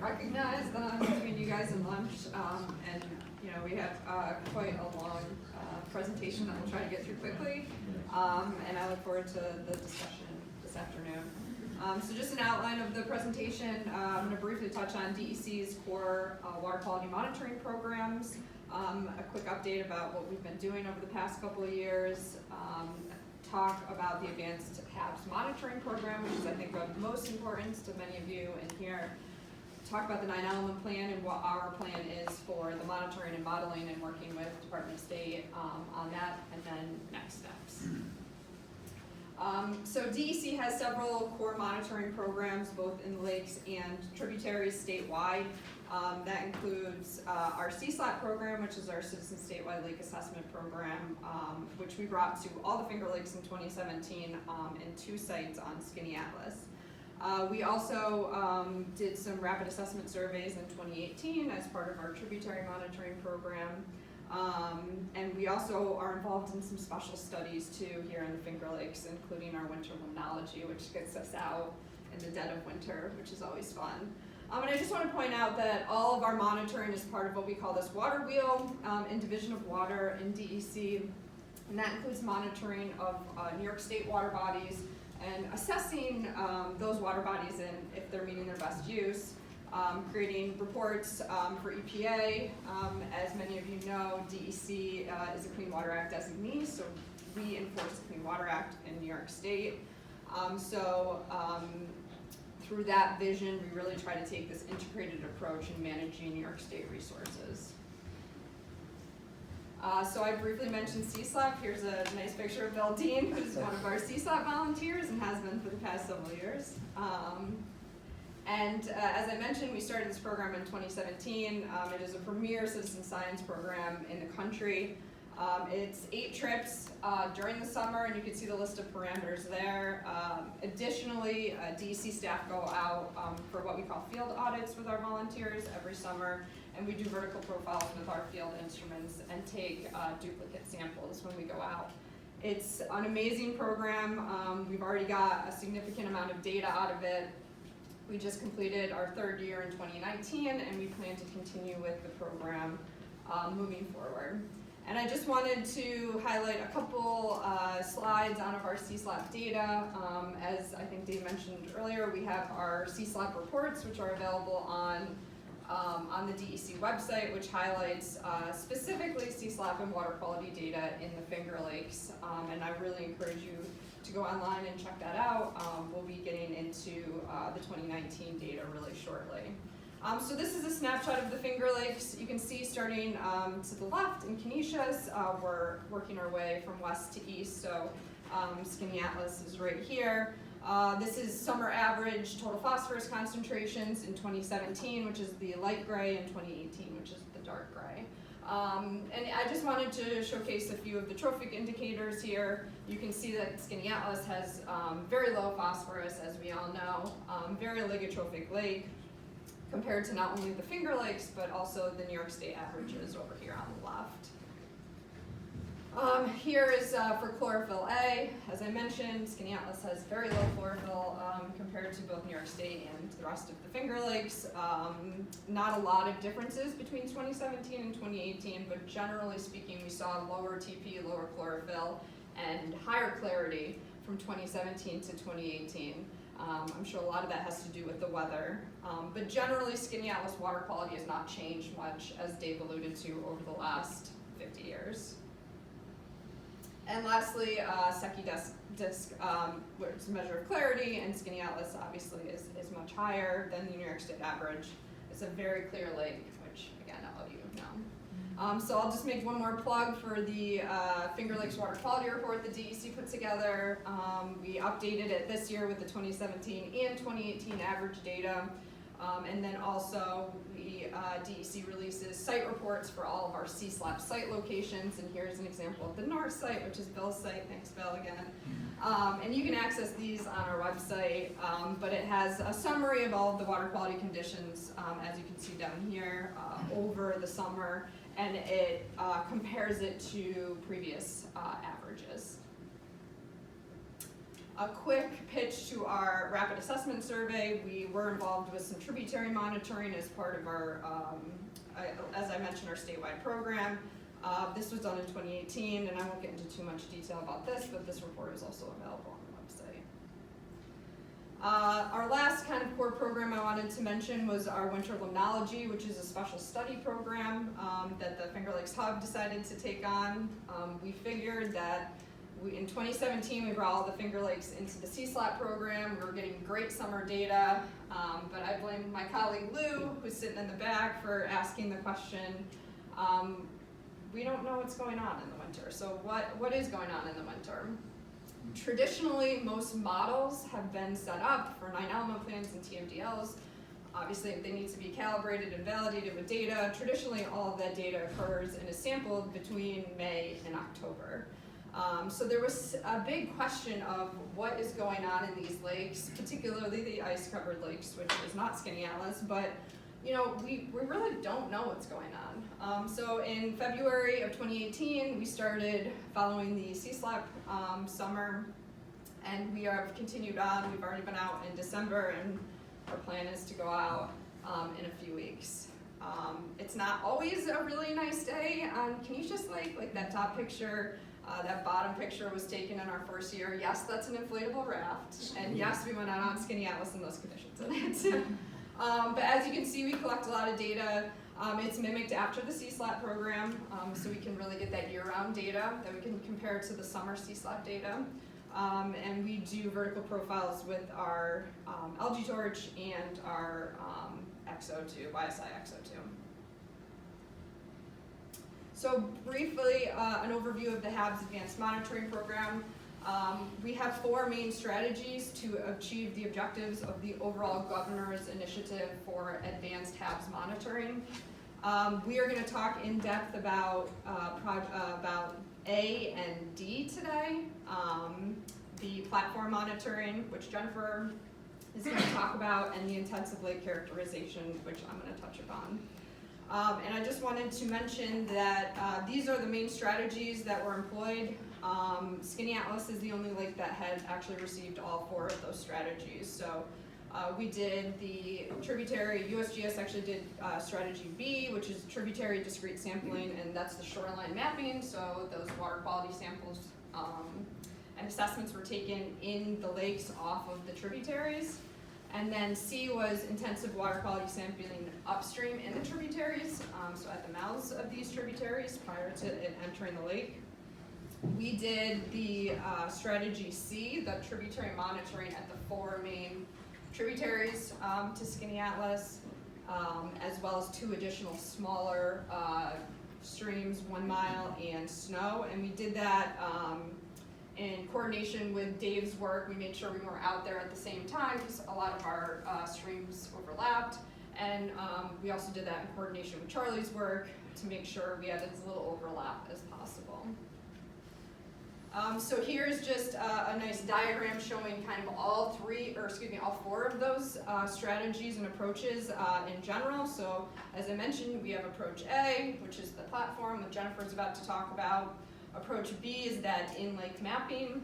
recognize that I'm between you guys and lunch, and we have quite a long presentation that we'll try to get through quickly, and I look forward to the discussion this afternoon. So just an outline of the presentation. I'm going to briefly touch on DEC's core water quality monitoring programs, a quick update about what we've been doing over the past couple of years, talk about the advanced HABs monitoring program, which is I think of most importance to many of you in here, talk about the 9-element plan and what our plan is for the monitoring and modeling and working with Department of State on that, and then next steps. So DEC has several core monitoring programs, both in the lakes and tributaries statewide. That includes our CSLAP program, which is our Citizen Statewide Lake Assessment Program, which we brought to all the Finger Lakes in 2017 in 2 sites on Skaneateles. We also did some rapid assessment surveys in 2018 as part of our tributary monitoring program. And we also are involved in some special studies too here in the Finger Lakes, including our winter limnology, which gets us out in the dead of winter, which is always fun. And I just want to point out that all of our monitoring is part of what we call this water wheel in Division of Water in DEC, and that includes monitoring of New York State water bodies and assessing those water bodies and if they're meeting their best use. Creating reports for EPA. As many of you know, DEC is a Clean Water Act designee, so we enforce the Clean Water Act in New York State. Through that vision, we really try to take this integrated approach in managing New York State resources. So I briefly mentioned CSLAP. Here's a nice picture of Bill Dean, who's one of our CSLAP volunteers and has been for the past several years. As I mentioned, we started this program in 2017. It is a premier citizen science program in the country. It's 8 trips during the summer, and you can see the list of parameters there. Additionally, DEC staff go out for what we call field audits with our volunteers every summer, and we do vertical profiles with our field instruments and take duplicate samples when we go out. It's an amazing program. We've already got a significant amount of data out of it. We just completed our 3rd year in 2019, and we plan to continue with the program moving forward. And I just wanted to highlight a couple slides out of our CSLAP data. As I think Dave mentioned earlier, we have our CSLAP reports, which are available on the DEC website, which highlights specifically CSLAP and water quality data in the Finger Lakes. And I really encourage you to go online and check that out. We'll be getting into the 2019 data really shortly. So this is a snapshot of the Finger Lakes. You can see starting to the left in Canisius, we're working our way from west to east. So Skaneateles is right here. This is summer average total phosphorus concentrations in 2017, which is the light gray, and 2018, which is the dark gray. And I just wanted to showcase a few of the trophic indicators here. You can see that Skaneateles has very low phosphorus, as we all know, very oligotrophic lake, compared to not only the Finger Lakes, but also the New York State averages over here on the left. Here is for chlorophyll A. As I mentioned, Skaneateles has very low chlorophyll compared to both New York State and the rest of the Finger Lakes. Not a lot of differences between 2017 and 2018, but generally speaking, we saw lower TP, lower chlorophyll, and higher clarity from 2017 to 2018. I'm sure a lot of that has to do with the weather, but generally Skaneateles water quality has not changed much, as Dave alluded to, over the last 50 years. And lastly, Skaneateles, which is a measure of clarity, and Skaneateles obviously is much higher than the New York State average. It's a very clear lake, which again, all of you know. So I'll just make one more plug for the Finger Lakes Water Quality Report that DEC put together. We updated it this year with the 2017 and 2018 average data. And then also DEC releases site reports for all of our CSLAP site locations. And here's an example of the north site, which is Bill's site. Thanks, Bill, again. And you can access these on our website, but it has a summary of all of the water quality conditions, as you can see down here, over the summer. And it compares it to previous averages. A quick pitch to our rapid assessment survey. We were involved with some tributary monitoring as part of our, as I mentioned, our statewide program. This was done in 2018, and I won't get into too much detail about this, but this report is also available on the website. Our last kind of core program I wanted to mention was our Winter Limnology, which is a special study program that the Finger Lakes HAB decided to take on. We figured that in 2017, we brought all the Finger Lakes into the CSLAP program. We were getting great summer data, but I blame my colleague Lou, who's sitting in the back, for asking the question. We don't know what's going on in the winter. So what is going on in the winter? Traditionally, most models have been set up for 9-element plans and TMDLs. Obviously, they need to be calibrated and validated with data. Traditionally, all of that data occurs and is sampled between May and October. So there was a big question of what is going on in these lakes, particularly the ice-covered lakes, which is not Skaneateles, but you know, we really don't know what's going on. So in February of 2018, we started following the CSLAP summer, and we have continued on. We've already been out in December, and our plan is to go out in a few weeks. It's not always a really nice day on Skaneateles Lake, like that top picture. That bottom picture was taken in our first year. Yes, that's an inflatable raft, and yes, we went out on Skaneateles in those conditions in it. But as you can see, we collect a lot of data. It's mimicked after the CSLAP program, so we can really get that year-round data that we can compare to the summer CSLAP data. And we do vertical profiles with our algae torch and our XO2, YSI XO2. So briefly, an overview of the HAB's Advanced Monitoring Program. We have 4 main strategies to achieve the objectives of the overall Governor's Initiative for Advanced HABs Monitoring. We are going to talk in depth about A and D today. The platform monitoring, which Jennifer is going to talk about, and the intensive lake characterization, which I'm going to touch upon. And I just wanted to mention that these are the main strategies that were employed. Skaneateles is the only lake that had actually received all 4 of those strategies. So we did the tributary, USGS actually did strategy B, which is tributary discrete sampling, and that's the shoreline mapping. So those water quality samples and assessments were taken in the lakes off of the tributaries. And then C was intensive water quality sampling upstream in the tributaries, so at the mouths of these tributaries prior to it entering the lake. We did the strategy C, the tributary monitoring at the 4 main tributaries to Skaneateles, as well as 2 additional smaller streams, 1 mile and Snow. And we did that in coordination with Dave's work. We made sure we weren't out there at the same time because a lot of our streams overlapped. And we also did that in coordination with Charlie's work to make sure we had as little overlap as possible. So here's just a nice diagram showing kind of all 4 of those strategies and approaches in general. So as I mentioned, we have approach A, which is the platform that Jennifer's about to talk about. Approach B is that in-lake mapping.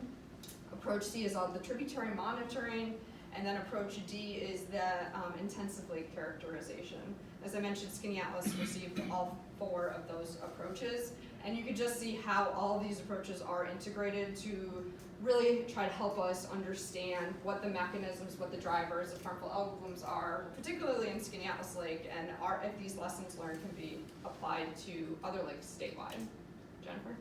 Approach C is all the tributary monitoring. And then approach D is the intensive lake characterization. As I mentioned, Skaneateles received all 4 of those approaches. And you can just see how all of these approaches are integrated to really try to help us understand what the mechanisms, what the drivers of harmful algal blooms are, particularly in Skaneateles Lake, and if these lessons learned can be applied to other lakes statewide. Jennifer?